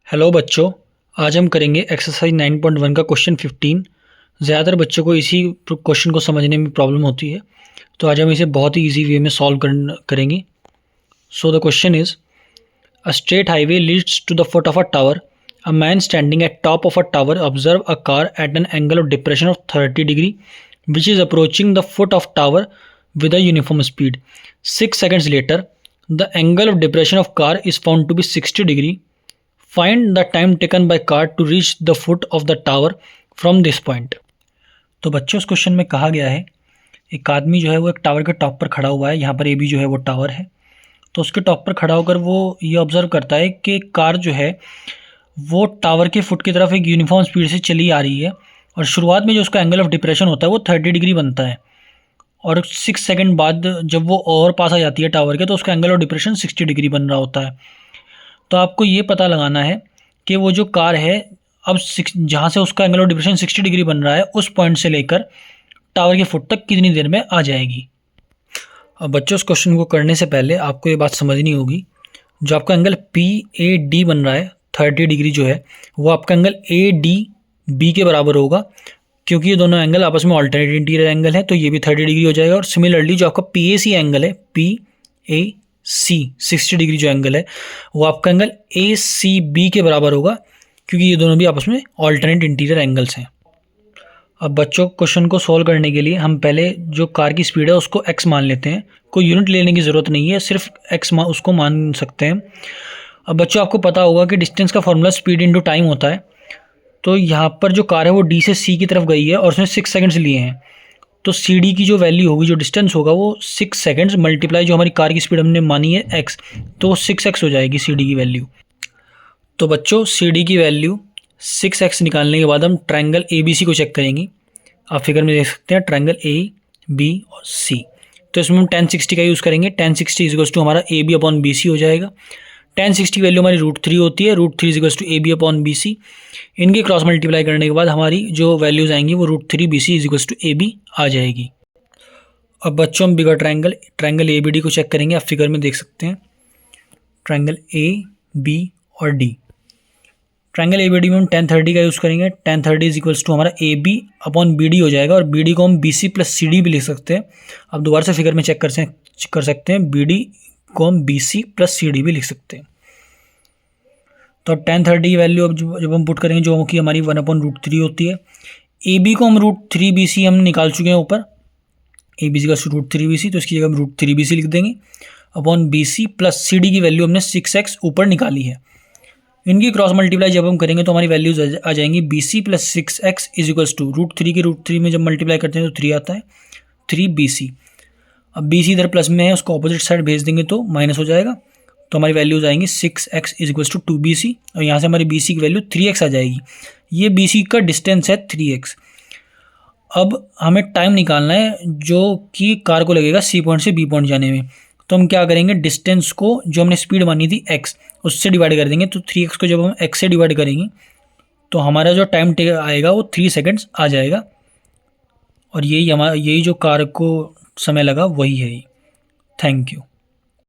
Hello बच्चों, आज हम करेंगे एक्सरसाइज 9.1 का क्वेश्चन 15। ज़्यादातर बच्चों को इसी क्वेश्चन को समझने में प्रॉब्लम होती है, तो आज हम इसे बहुत ही इजी वे में सॉल्व करेंगे। So the question is, a straight highway leads to the foot of a tower. A man standing at top of a tower observe a car at an angle of depression of 30 degree which is approaching the foot of tower with a uniform speed. 6 seconds later, the angle of depression of car is found to be 60 degree. Find the time taken by car to reach the foot of the tower from this point. तो बच्चों, इस question में कहा गया है एक आदमी जो है वो एक टावर के टॉप पर खड़ा हुआ है। यहाँ पर ए बी जो है वो टावर है, तो उसके टॉप पर खड़ा होकर वो ये ऑब्जर्व करता है कि कार जो है वो टावर के फुट की तरफ एक यूनिफॉर्म स्पीड से चली आ रही है, और शुरुआत में जो उसका एंगल ऑफ डिप्रेशन होता है वो 30 डिग्री बनता है, और 6 सेकंड बाद जब वो और पास आ जाती है टावर के तो उसका एंगल ऑफ डिप्रेशन 60 डिग्री बन रहा होता है। तो आपको ये पता लगाना है कि वो जो कार है अब जहाँ से उसका एंगल ऑफ डिप्रेशन 60 डिग्री बन रहा है उस पॉइंट से लेकर टावर के फुट तक कितनी देर में आ जाएगी। अब बच्चों, इस क्वेश्चन को करने से पहले आपको ये बात समझनी होगी, जो आपका एंगल पी ए डी बन रहा है 30 डिग्री जो है वो आपका एंगल ए डी बी के बराबर होगा, क्योंकि ये दोनों एंगल आपस में ऑल्टरनेट इंटीरियर एंगल है, तो ये भी 30 डिग्री हो जाएगा। और सिमिलरली जो आपका पी ए सी एंगल है, पी ए सी 60 डिग्री जो एंगल है वो आपका एंगल ए सी बी के बराबर होगा, क्योंकि ये दोनों भी आपस में ऑल्टरनेट इंटीरियर एंगल्स हैं। अब बच्चों, क्वेश्चन को सॉल्व करने के लिए हम पहले जो कार की स्पीड है उसको x मान लेते हैं। कोई यूनिट लेने की ज़रूरत नहीं है, सिर्फ x उसको मान सकते हैं। अब बच्चों, आपको पता होगा कि डिस्टेंस का फॉर्मूला स्पीड इंटू टाइम होता है। तो यहाँ पर जो कार है वो डी से सी की तरफ गई है और उसने 6 सेकंड्स लिए हैं, तो सी डी की जो वैल्यू होगी, जो डिस्टेंस होगा वो 6 सेकंड्स मल्टीप्लाई जो हमारी कार की स्पीड हमने मानी है x, तो 6x हो जाएगी सी डी की वैल्यू। तो बच्चों, सी डी की वैल्यू 6x निकालने के बाद हम ट्रायंगल ए बी सी को चेक करेंगे। आप फिगर में देख सकते हैं ट्रायंगल ए बी और सी, तो इसमें हम tan 60 का यूज़ करेंगे। tan 60 इज टू हमारा A B upon B C हो जाएगा। tan 60 वैल्यू हमारी √3 होती है, √3 is to A B upon B C. इनके क्रॉस मल्टीप्लाई करने के बाद हमारी जो वैल्यूज़ आएंगी वो √3 B C is to A B आ जाएगी। अब बच्चों, हम bigger triangle A B D को चेक करेंगे। आप फिगर में देख सकते हैं ट्रायंगल ए बी और D. Triangle A B D में हम tan 30 का यूज़ करेंगे। tan 30 इज इक्वल्स टू हमारा A B upon B D हो जाएगा, और बी डी को हम B C plus C D भी लिख सकते हैं। अब दोबारा से फिगर में चेक कर सकते हैं, बी डी को हम B C plus C D भी लिख सकते हैं। तो tan 30 की वैल्यू अब जब हम पुट करेंगे जो कि हमारी 1/√3 होती है। ए बी को हम √3 बी सी हम निकाल चुके हैं ऊपर, ए बी सी का √3 बी सी, तो इसकी जगह हम √3 बी सी लिख देंगे upon B C plus C D की वैल्यू हमने 6x ऊपर निकाली है। इनकी क्रॉस मल्टीप्लाई जब हम करेंगे तो हमारी वैल्यूज आ जाएंगी B C plus 6x is equals to √3 के √3 में जब मल्टीप्लाई करते हैं तो 3 आता है, 3 बी सी। अब बी सी इधर प्लस में है, उसको ऑपोजिट साइड भेज देंगे तो माइनस हो जाएगा, तो हमारी वैल्यूज आएंगी 6x is equals to 2 B C, और यहाँ से हमारी बी सी की वैल्यू 3x आ जाएगी। ये बी सी का डिस्टेंस है 3x। अब हमें टाइम निकालना है जो कि कार को लगेगा सी पॉइंट से बी पॉइंट जाने में। तो हम क्या करेंगे, डिस्टेंस को जो हमने स्पीड मानी थी x उससे डिवाइड कर देंगे। तो 3x को जब हम x से डिवाइड करेंगे तो हमारा जो टाइम आएगा वो 3 सेकंड्स आ जाएगा, और यही जो कार को समय लगा वही है। Thank you.